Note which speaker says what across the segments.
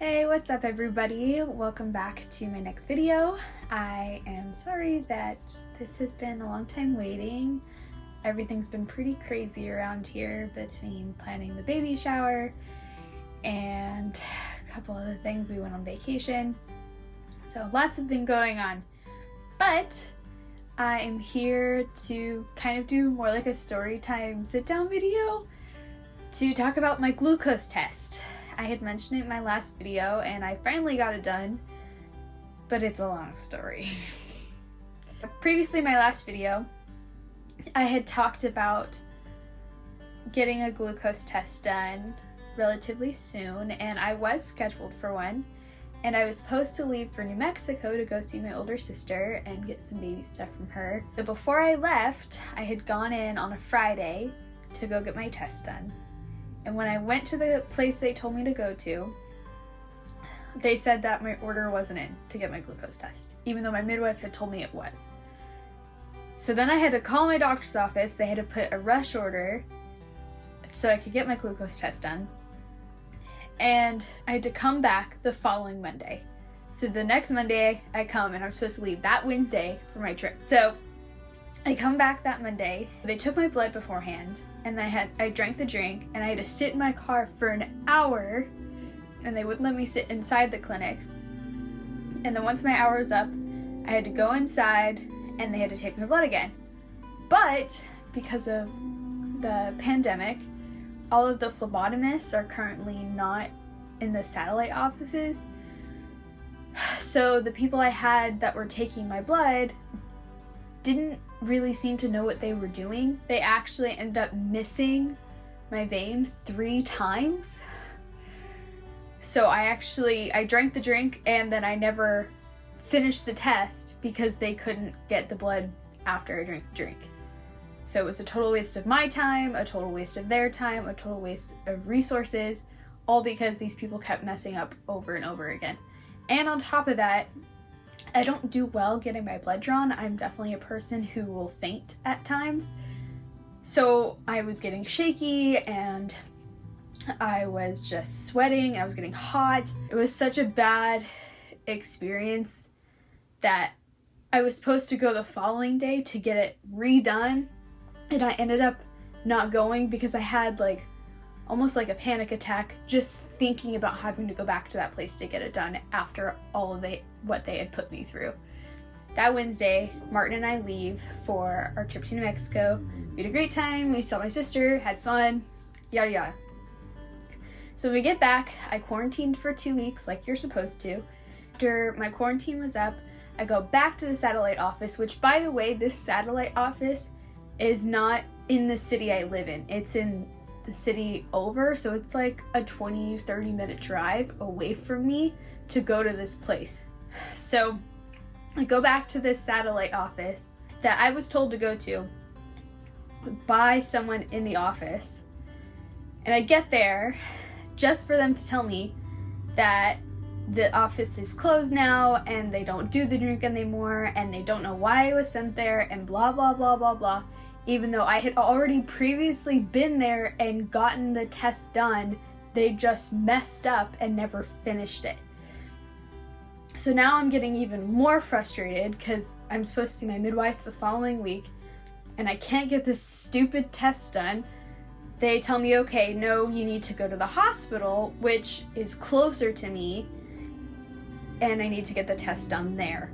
Speaker 1: Hey, what's up everybody? Welcome back to my next video. I am sorry that this has been a long time waiting. Everything's been pretty crazy around here between planning the baby shower and a couple other things. We went on vacation. So lots have been going on. But I am here to kind of do more like a story time sit down video to talk about my glucose test. I had mentioned it in my last video and I finally got it done, but it's a long story. Previously in my last video, I had talked about getting a glucose test done relatively soon, and I was scheduled for one, and I was supposed to leave for New Mexico to go see my older sister and get some baby stuff from her. So before I left, I had gone in on a Friday to go get my test done. And when I went to the place they told me to go to, they said that my order wasn't in to get my glucose test, even though my midwife had told me it was. So then I had to call my doctor's office. They had to put a rush order so I could get my glucose test done. And I had to come back the following Monday. So the next Monday I come, and I'm supposed to leave that Wednesday for my trip. So I come back that Monday. They took my blood beforehand, and I drank the drink, and I had to sit in my car for an hour, and they wouldn't let me sit inside the clinic. And then once my hour was up, I had to go inside, and they had to take my blood again. But because of the pandemic, all of the phlebotomists are currently not in the satellite offices. So the people I had that were taking my blood didn't really seem to know what they were doing. They actually ended up missing my vein 3 times. So I drank the drink, and then I never finished the test because they couldn't get the blood after I drank the drink. So it was a total waste of my time, a total waste of their time, a total waste of resources, all because these people kept messing up over and over again. And on top of that, I don't do well getting my blood drawn. I'm definitely a person who will faint at times. So I was getting shaky, and I was just sweating. I was getting hot. It was such a bad experience that I was supposed to go the following day to get it redone, and I ended up not going because I had almost like a panic attack just thinking about having to go back to that place to get it done after all of what they had put me through. That Wednesday, Martin and I leave for our trip to New Mexico. We had a great time. We saw my sister, had fun, yada yada. So when we get back, I quarantined for 2 weeks like you're supposed to. After my quarantine was up, I go back to the satellite office, which, by the way, this satellite office is not in the city I live in. It's in the city over, so it's like a 20-30 minute drive away from me to go to this place. So I go back to this satellite office that I was told to go to by someone in the office, and I get there just for them to tell me that the office is closed now and they don't do the drink anymore and they don't know why I was sent there and blah blah blah blah blah, even though I had already previously been there and gotten the test done. They just messed up and never finished it. So now I'm getting even more frustrated because I'm supposed to see my midwife the following week and I can't get this stupid test done. They tell me, okay, no, you need to go to the hospital, which is closer to me, and I need to get the test done there.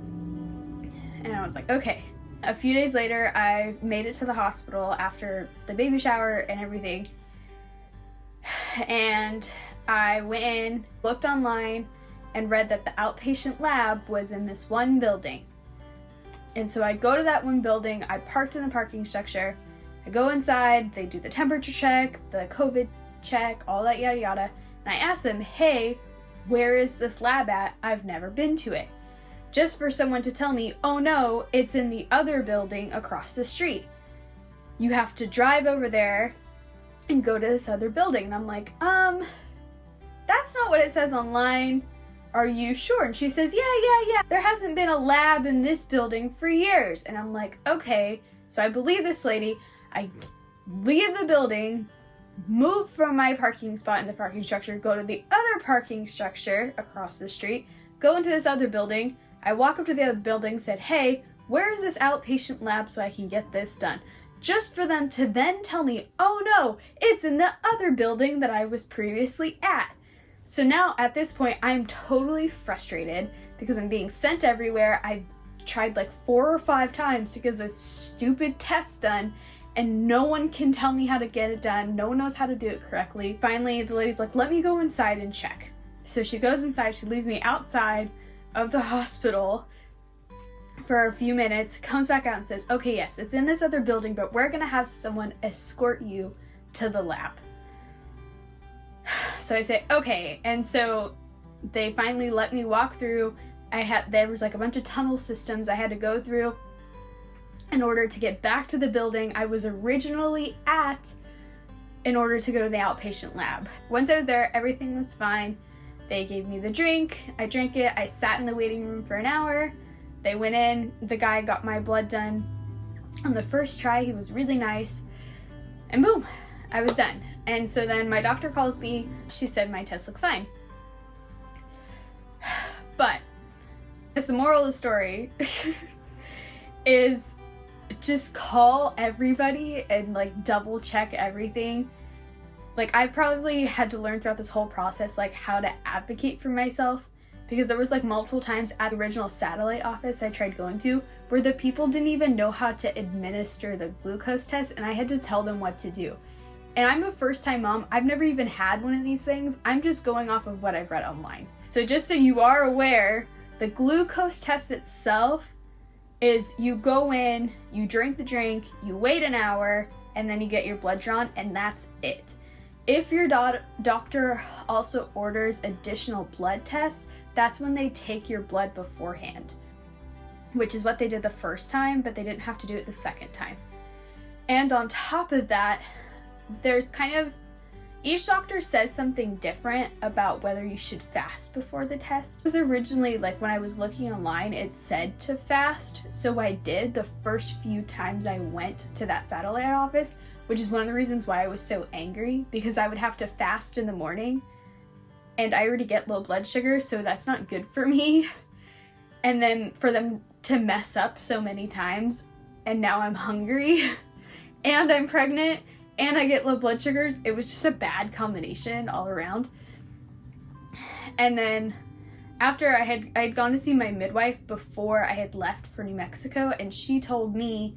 Speaker 1: And I was like, okay. A few days later, I made it to the hospital after the baby shower and everything. And I went in, looked online, and read that the outpatient lab was in this one building. And so I go to that one building, I parked in the parking structure, I go inside, they do the temperature check, the COVID check, all that yada yada, and I ask them, hey, where is this lab at? I've never been to it. Just for someone to tell me, oh no, it's in the other building across the street. You have to drive over there and go to this other building. And I'm like, that's not what it says online. Are you sure? And she says, yeah. There hasn't been a lab in this building for years. And I'm like, okay. So I believe this lady. I leave the building, move from my parking spot in the parking structure, go to the other parking structure across the street, go into this other building. I walk up to the other building, said, hey, where is this outpatient lab so I can get this done? Just for them to then tell me, oh no, it's in the other building that I was previously at. So now at this point, I'm totally frustrated because I'm being sent everywhere. I've tried like 4 or 5 times to get this stupid test done, and no one can tell me how to get it done. No one knows how to do it correctly. Finally, the lady's like, let me go inside and check. So she goes inside, she leaves me outside of the hospital for a few minutes, comes back out and says, okay, yes, it's in this other building, but we're gonna have someone escort you to the lab. So I say, okay, and so they finally let me walk through. There was like a bunch of tunnel systems I had to go through in order to get back to the building I was originally at in order to go to the outpatient lab. Once I was there, everything was fine. They gave me the drink, I drank it, I sat in the waiting room for an hour. They went in, the guy got my blood done on the first try, he was really nice, and boom, I was done. And so then my doctor calls me, she said my test looks fine. But, as the moral of the story is just call everybody and like double check everything. Like I've probably had to learn throughout this whole process like how to advocate for myself, because there was like multiple times at the original satellite office I tried going to where the people didn't even know how to administer the glucose test and I had to tell them what to do. And I'm a first-time mom, I've never even had one of these things, I'm just going off of what I've read online. So just so you are aware, the glucose test itself is you go in, you drink the drink, you wait an hour, and then you get your blood drawn, and that's it. If your doctor also orders additional blood tests, that's when they take your blood beforehand, which is what they did the first time, but they didn't have to do it the second time. And on top of that, there's kind of, each doctor says something different about whether you should fast before the test. It was originally, like when I was looking online, it said to fast, so I did the first few times I went to that satellite office, which is one of the reasons why I was so angry, because I would have to fast in the morning, and I already get low blood sugar, so that's not good for me. And then for them to mess up so many times, and now I'm hungry, and I'm pregnant, and I get low blood sugars, it was just a bad combination all around. And then after I had gone to see my midwife before I had left for New Mexico, and she told me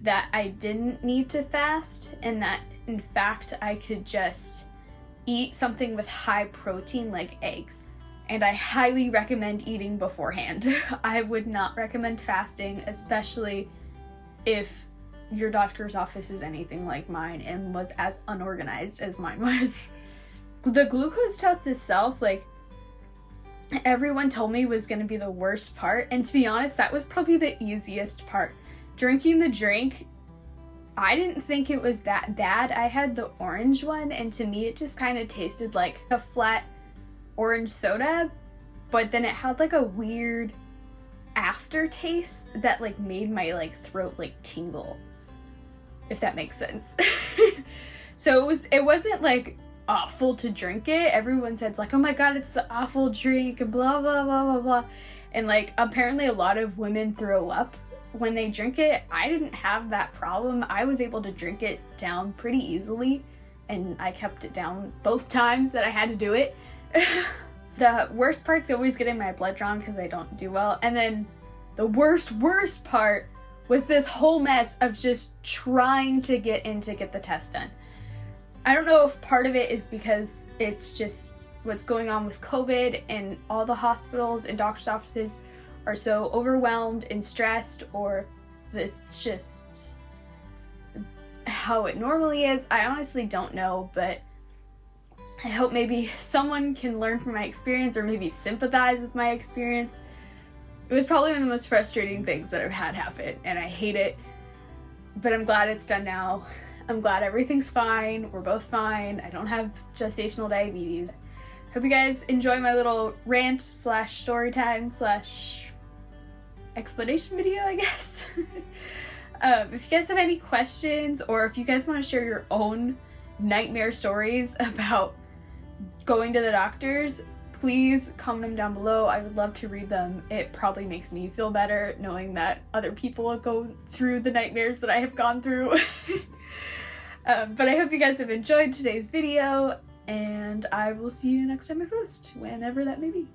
Speaker 1: that I didn't need to fast, and that in fact I could just eat something with high protein like eggs. And I highly recommend eating beforehand. I would not recommend fasting, especially if your doctor's office is anything like mine and was as unorganized as mine was. The glucose test itself, like, everyone told me was going to be the worst part, and to be honest, that was probably the easiest part. Drinking the drink, I didn't think it was that bad. I had the orange one, and to me it just kind of tasted like a flat orange soda, but then it had like a weird aftertaste that like made my like throat like tingle, if that makes sense. So it wasn't like awful to drink it. Everyone said like, oh my god, it's the awful drink, and blah blah blah blah blah. And like apparently a lot of women throw up when they drink it. I didn't have that problem. I was able to drink it down pretty easily, and I kept it down both times that I had to do it. The worst part's always getting my blood drawn because I don't do well. And then the worst part was this whole mess of just trying to get in to get the test done. I don't know if part of it is because it's just what's going on with COVID and all the hospitals and doctor's offices are so overwhelmed and stressed, or it's just how it normally is. I honestly don't know, but I hope maybe someone can learn from my experience or maybe sympathize with my experience. It was probably one of the most frustrating things that I've had happen, and I hate it, but I'm glad it's done now. I'm glad everything's fine. We're both fine. I don't have gestational diabetes. Hope you guys enjoy my little rant / story time / explanation video, I guess. If you guys have any questions, or if you guys want to share your own nightmare stories about going to the doctors, please comment them down below. I would love to read them. It probably makes me feel better knowing that other people go through the nightmares that I have gone through. But I hope you guys have enjoyed today's video, and I will see you next time I post, whenever that may be.